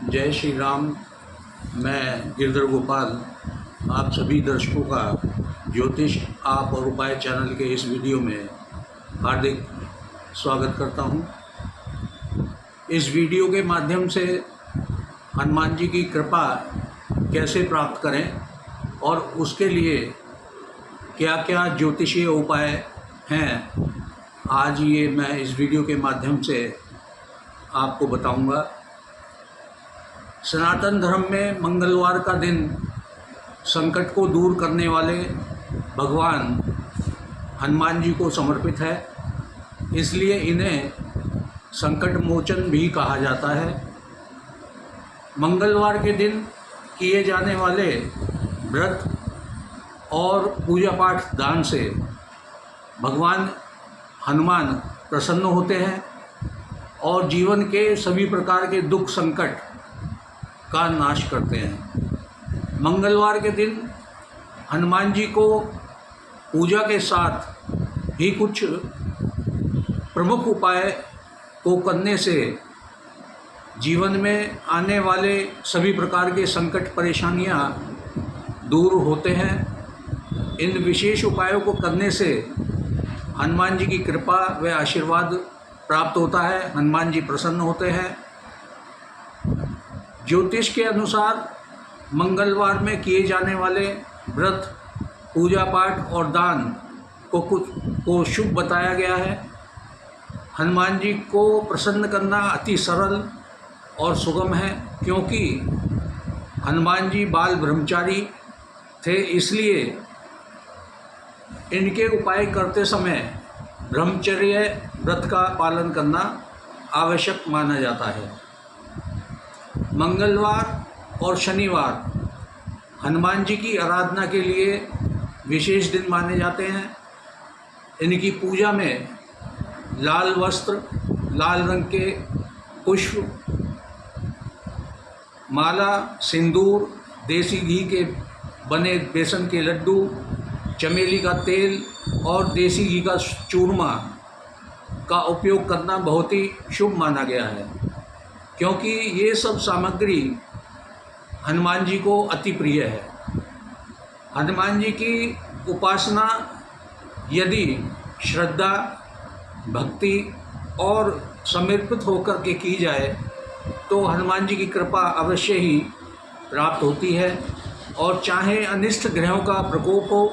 जय श्री राम। मैं गिरधर गोपाल आप सभी दर्शकों का ज्योतिष आप और उपाय चैनल के इस वीडियो में हार्दिक स्वागत करता हूं। इस वीडियो के माध्यम से हनुमान जी की कृपा कैसे प्राप्त करें और उसके लिए क्या क्या ज्योतिषीय उपाय हैं, आज ये मैं इस वीडियो के माध्यम से आपको बताऊंगा। सनातन धर्म में मंगलवार का दिन संकट को दूर करने वाले भगवान हनुमान जी को समर्पित है, इसलिए इन्हें संकट मोचन भी कहा जाता है। मंगलवार के दिन किए जाने वाले व्रत और पूजा पाठ दान से भगवान हनुमान प्रसन्न होते हैं और जीवन के सभी प्रकार के दुख संकट का नाश करते हैं। मंगलवार के दिन हनुमान जी को पूजा के साथ ही कुछ प्रमुख उपाय को करने से जीवन में आने वाले सभी प्रकार के संकट परेशानियां दूर होते हैं। इन विशेष उपायों को करने से हनुमान जी की कृपा व आशीर्वाद प्राप्त होता है, हनुमान जी प्रसन्न होते हैं। ज्योतिष के अनुसार मंगलवार में किए जाने वाले व्रत, पूजा पाठ और दान को शुभ बताया गया है। हनुमान जी को प्रसन्न करना अति सरल और सुगम है, क्योंकि हनुमान जी बाल ब्रह्मचारी थे, इसलिए इनके उपाय करते समय ब्रह्मचर्य व्रत का पालन करना आवश्यक माना जाता है। मंगलवार और शनिवार हनुमान जी की आराधना के लिए विशेष दिन माने जाते हैं। इनकी पूजा में लाल वस्त्र, लाल रंग के पुष्प, माला, सिंदूर, देसी घी के बने बेसन के लड्डू, चमेली का तेल और देसी घी का चूरमा का उपयोग करना बहुत ही शुभ माना गया है, क्योंकि ये सब सामग्री हनुमान जी को अति प्रिय है। हनुमान जी की उपासना यदि श्रद्धा, भक्ति और समर्पित होकर के की जाए तो हनुमान जी की कृपा अवश्य ही प्राप्त होती है, और चाहे अनिष्ट ग्रहों का प्रकोप हो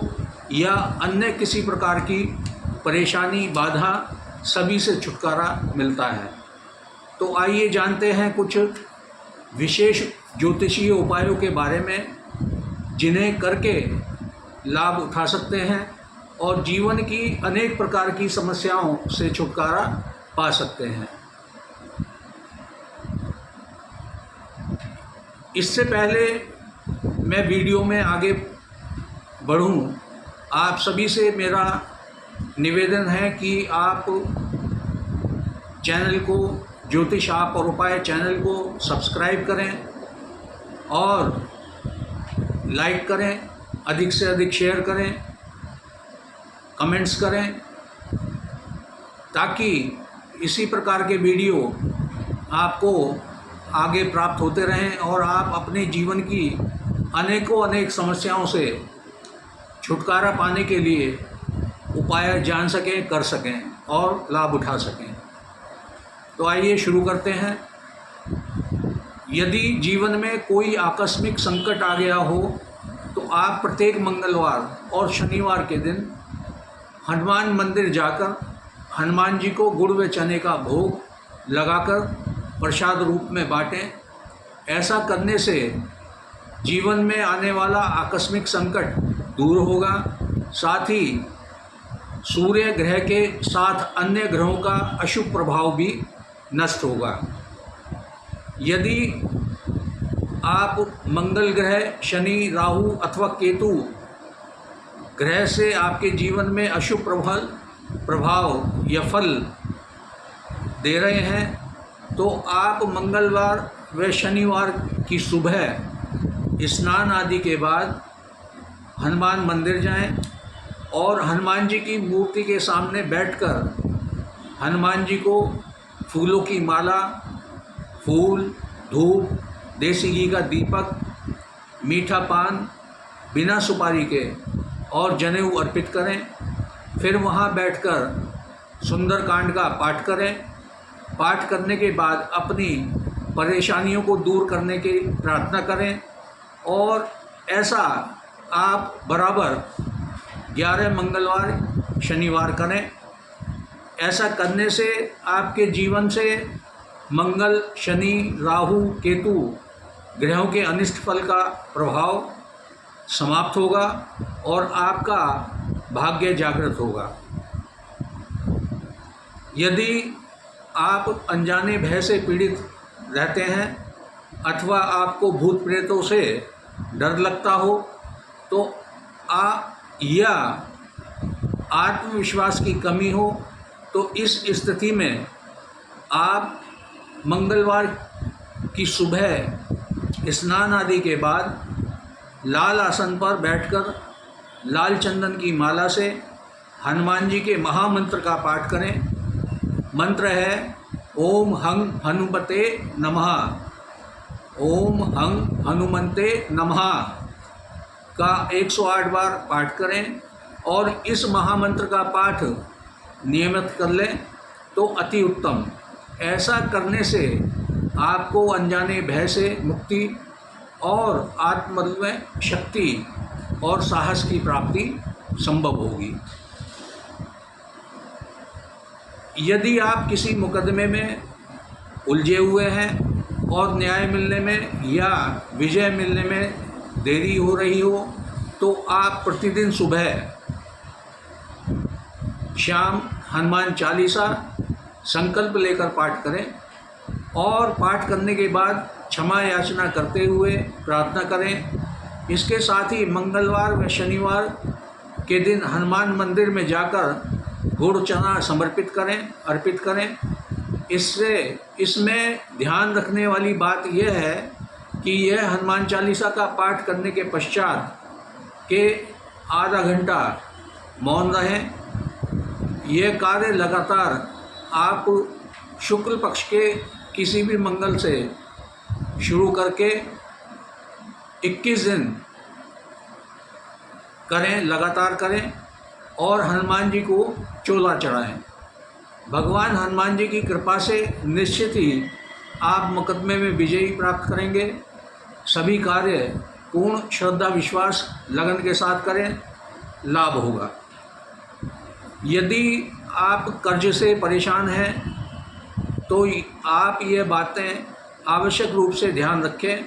या अन्य किसी प्रकार की परेशानी, बाधा, सभी से छुटकारा मिलता है। तो आइए जानते हैं कुछ विशेष ज्योतिषीय उपायों के बारे में, जिन्हें करके लाभ उठा सकते हैं और जीवन की अनेक प्रकार की समस्याओं से छुटकारा पा सकते हैं। इससे पहले मैं वीडियो में आगे बढ़ूं, आप सभी से मेरा निवेदन है कि आप चैनल को, ज्योतिष आप और उपाय चैनल को सब्सक्राइब करें और लाइक करें, अधिक से अधिक शेयर करें, कमेंट्स करें, ताकि इसी प्रकार के वीडियो आपको आगे प्राप्त होते रहें और आप अपने जीवन की अनेक समस्याओं से छुटकारा पाने के लिए उपाय जान सकें, कर सकें और लाभ उठा सकें। तो आइए शुरू करते हैं। यदि जीवन में कोई आकस्मिक संकट आ गया हो तो आप प्रत्येक मंगलवार और शनिवार के दिन हनुमान मंदिर जाकर हनुमान जी को गुड़ व चने का भोग लगाकर प्रसाद रूप में बांटें। ऐसा करने से जीवन में आने वाला आकस्मिक संकट दूर होगा, साथ ही सूर्य ग्रह के साथ अन्य ग्रहों का अशुभ प्रभाव भी नष्ट होगा। यदि आप मंगल ग्रह, शनि, राहु अथवा केतु ग्रह से आपके जीवन में अशुभ प्रभाव या फल दे रहे हैं, तो आप मंगलवार व शनिवार की सुबह स्नान आदि के बाद हनुमान मंदिर जाएं और हनुमान जी की मूर्ति के सामने बैठकर हनुमान जी को फूलों की माला, फूल, धूप देसी घी का दीपक, मीठा पान बिना सुपारी के और जनेऊ अर्पित करें। फिर वहाँ बैठकर सुंदरकांड का पाठ करें। पाठ करने के बाद अपनी परेशानियों को दूर करने की प्रार्थना करें और ऐसा आप बराबर 11 मंगलवार शनिवार करें। ऐसा करने से आपके जीवन से मंगल, शनि, राहु, केतु ग्रहों के अनिष्ट फल का प्रभाव समाप्त होगा और आपका भाग्य जागृत होगा। यदि आप अनजाने भय से पीड़ित रहते हैं अथवा आपको भूत प्रेतों से डर लगता हो तो या आत्मविश्वास की कमी हो तो इस स्थिति में आप मंगलवार की सुबह स्नान आदि के बाद लाल आसन पर बैठकर लाल चंदन की माला से हनुमान जी के महामंत्र का पाठ करें। मंत्र है ओम हं हनुमते नमः, ओम हं हनुमते नमः का 108 बार पाठ करें और इस महामंत्र का पाठ नियमित कर लें तो अति उत्तम। ऐसा करने से आपको अनजाने भय से मुक्ति और आत्मबल में शक्ति और साहस की प्राप्ति संभव होगी। यदि आप किसी मुकदमे में उलझे हुए हैं और न्याय मिलने में या विजय मिलने में देरी हो रही हो तो आप प्रतिदिन सुबह शाम हनुमान चालीसा संकल्प लेकर पाठ करें और पाठ करने के बाद क्षमा याचना करते हुए प्रार्थना करें। इसके साथ ही मंगलवार व शनिवार के दिन हनुमान मंदिर में जाकर गुड़ चना समर्पित करें, अर्पित करें। इसमें ध्यान रखने वाली बात यह है कि यह हनुमान चालीसा का पाठ करने के पश्चात के आधा घंटा मौन रहें। यह कार्य लगातार आप शुक्ल पक्ष के किसी भी मंगल से शुरू करके 21 दिन करें, लगातार करें और हनुमान जी को चोला चढ़ाएं। भगवान हनुमान जी की कृपा से निश्चित ही आप मुकदमे में विजयी प्राप्त करेंगे। सभी कार्य पूर्ण श्रद्धा, विश्वास, लगन के साथ करें, लाभ होगा। यदि आप कर्ज से परेशान हैं तो आप ये बातें आवश्यक रूप से ध्यान रखें।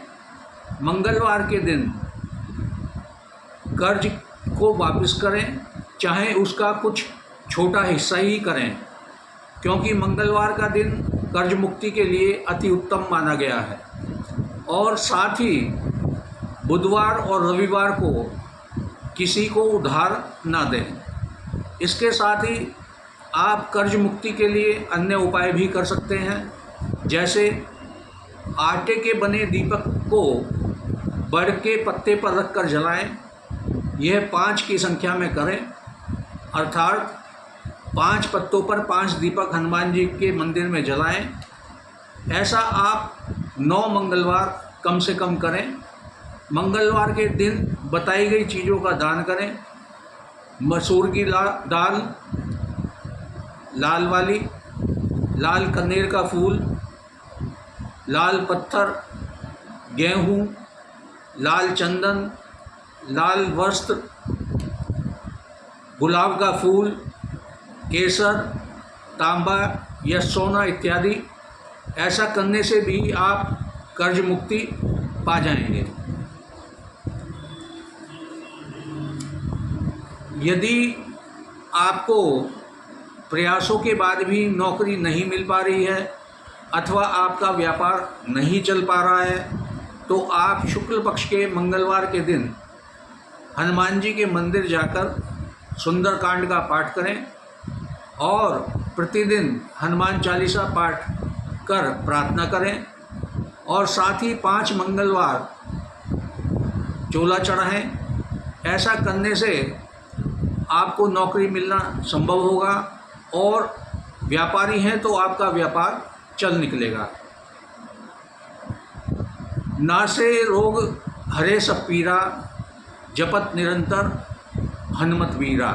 मंगलवार के दिन कर्ज को वापस करें, चाहे उसका कुछ छोटा हिस्सा ही करें, क्योंकि मंगलवार का दिन कर्ज मुक्ति के लिए अति उत्तम माना गया है। और साथ ही बुधवार और रविवार को किसी को उधार ना दें। इसके साथ ही आप कर्ज मुक्ति के लिए अन्य उपाय भी कर सकते हैं, जैसे आटे के बने दीपक को बड़ के पत्ते पर रखकर जलाएं। यह 5 की संख्या में करें, अर्थात 5 पत्तों पर 5 दीपक हनुमान जी के मंदिर में जलाएं। ऐसा आप 9 मंगलवार कम से कम करें। मंगलवार के दिन बताई गई चीज़ों का दान करें। मसूर की दाल, लाल वाली, लाल कनेर का फूल, लाल पत्थर, गेहूँ, लाल चंदन, लाल वस्त्र, गुलाब का फूल, केसर, तांबा या सोना इत्यादि। ऐसा करने से भी आप कर्ज मुक्ति पा जाएंगे। यदि आपको प्रयासों के बाद भी नौकरी नहीं मिल पा रही है अथवा आपका व्यापार नहीं चल पा रहा है तो आप शुक्ल पक्ष के मंगलवार के दिन हनुमान जी के मंदिर जाकर सुंदरकांड का पाठ करें और प्रतिदिन हनुमान चालीसा पाठ कर प्रार्थना करें और साथ ही 5 मंगलवार चोला चढ़ाएं। ऐसा करने से आपको नौकरी मिलना संभव होगा और व्यापारी हैं तो आपका व्यापार चल निकलेगा। नासे रोग हरे सब पीरा, जपत निरंतर हनुमत वीरा।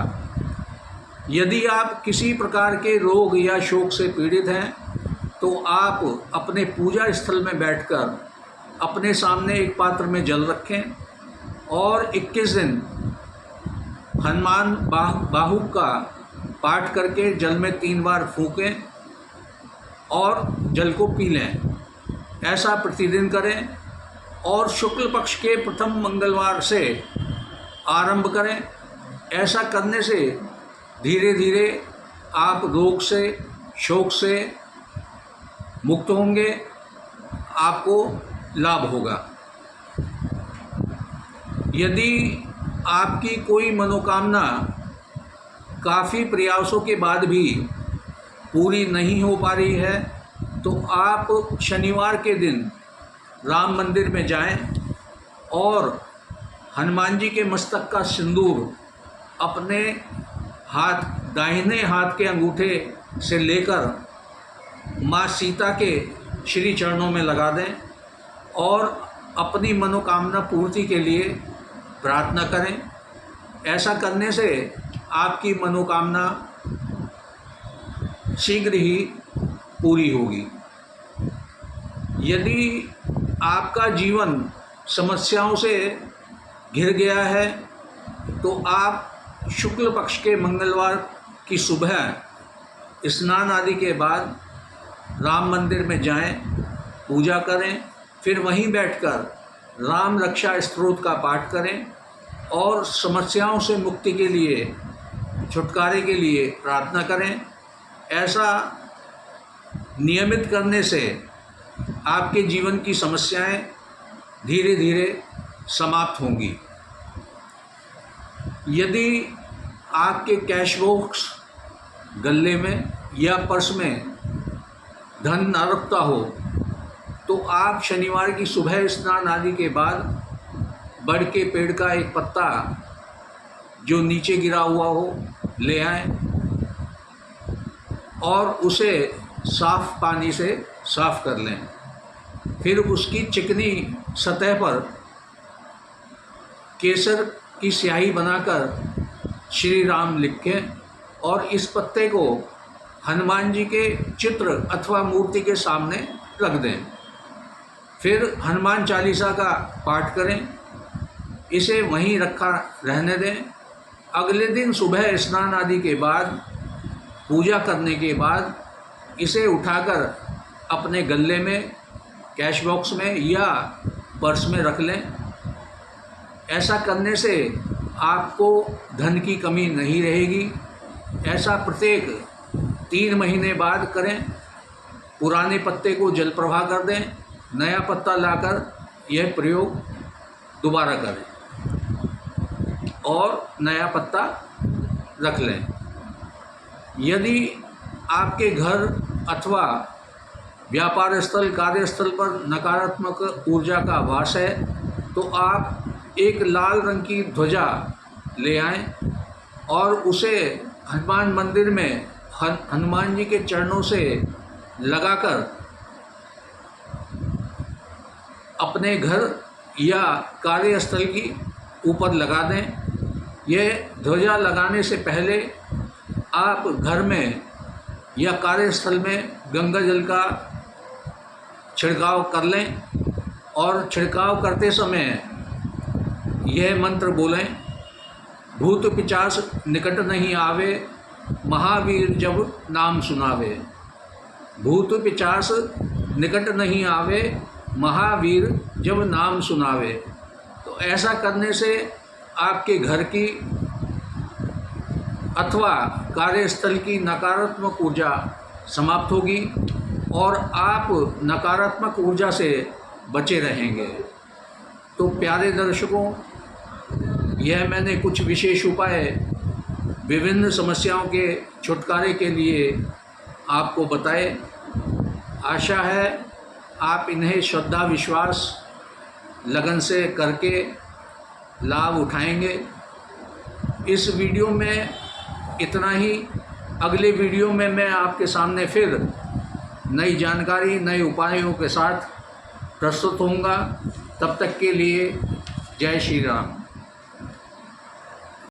यदि आप किसी प्रकार के रोग या शोक से पीड़ित हैं तो आप अपने पूजा स्थल में बैठकर अपने सामने एक पात्र में जल रखें और 21 दिन हनुमान बाहु का पाठ करके जल में 3 बार फूकें और जल को पी लें। ऐसा प्रतिदिन करें और शुक्ल पक्ष के प्रथम मंगलवार से आरंभ करें। ऐसा करने से धीरे धीरे आप रोग से, शोक से मुक्त होंगे, आपको लाभ होगा। यदि आपकी कोई मनोकामना काफ़ी प्रयासों के बाद भी पूरी नहीं हो पा रही है तो आप शनिवार के दिन राम मंदिर में जाएं और हनुमान जी के मस्तक का सिंदूर अपने दाहिने हाथ के अंगूठे से लेकर माँ सीता के श्री चरणों में लगा दें और अपनी मनोकामना पूर्ति के लिए प्रार्थना करें। ऐसा करने से आपकी मनोकामना शीघ्र ही पूरी होगी। यदि आपका जीवन समस्याओं से घिर गया है तो आप शुक्ल पक्ष के मंगलवार की सुबह स्नान आदि के बाद राम मंदिर में जाएं, पूजा करें, फिर वहीं बैठकर राम रक्षा स्तोत्र का पाठ करें और समस्याओं से मुक्ति के लिए, छुटकारे के लिए प्रार्थना करें। ऐसा नियमित करने से आपके जीवन की समस्याएं धीरे धीरे समाप्त होंगी। यदि आपके कैश बॉक्स, गले में या पर्स में धन न रखता हो तो आप शनिवार की सुबह स्नान आदि के बाद बड़ के पेड़ का एक पत्ता जो नीचे गिरा हुआ हो ले आएं और उसे साफ पानी से साफ कर लें। फिर उसकी चिकनी सतह पर केसर की स्याही बनाकर श्री राम लिखें और इस पत्ते को हनुमान जी के चित्र अथवा मूर्ति के सामने रख दें। फिर हनुमान चालीसा का पाठ करें, इसे वहीं रखा रहने दें। अगले दिन सुबह स्नान आदि के बाद, पूजा करने के बाद इसे उठाकर अपने गले में, कैश बॉक्स में या पर्स में रख लें। ऐसा करने से आपको धन की कमी नहीं रहेगी। ऐसा प्रत्येक 3 महीने बाद करें। पुराने पत्ते को जल प्रवाह कर दें, नया पत्ता लाकर यह प्रयोग दोबारा करें और नया पत्ता रख लें। यदि आपके घर अथवा व्यापार स्थल, कार्यस्थल पर नकारात्मक ऊर्जा का वास है तो आप एक लाल रंग की ध्वजा ले आएं और उसे हनुमान मंदिर में हनुमान जी के चरणों से लगाकर अपने घर या कार्यस्थल की ऊपर लगा दें। यह ध्वजा लगाने से पहले आप घर में या कार्यस्थल में गंगा जल का छिड़काव कर लें और छिड़काव करते समय यह मंत्र बोलें, भूत पिशाच निकट नहीं आवे, महावीर जब नाम सुनावे। भूत पिशाच निकट नहीं आवे, महावीर जब नाम सुनावे। तो ऐसा करने से आपके घर की अथवा कार्यस्थल की नकारात्मक ऊर्जा समाप्त होगी और आप नकारात्मक ऊर्जा से बचे रहेंगे। तो प्यारे दर्शकों, यह मैंने कुछ विशेष उपाय विभिन्न समस्याओं के छुटकारे के लिए आपको बताए। आशा है आप इन्हें श्रद्धा, विश्वास, लगन से करके लाभ उठाएंगे। इस वीडियो में इतना ही। अगले वीडियो में मैं आपके सामने फिर नई जानकारी, नए उपायों के साथ प्रस्तुत होऊंगा। तब तक के लिए जय श्री राम।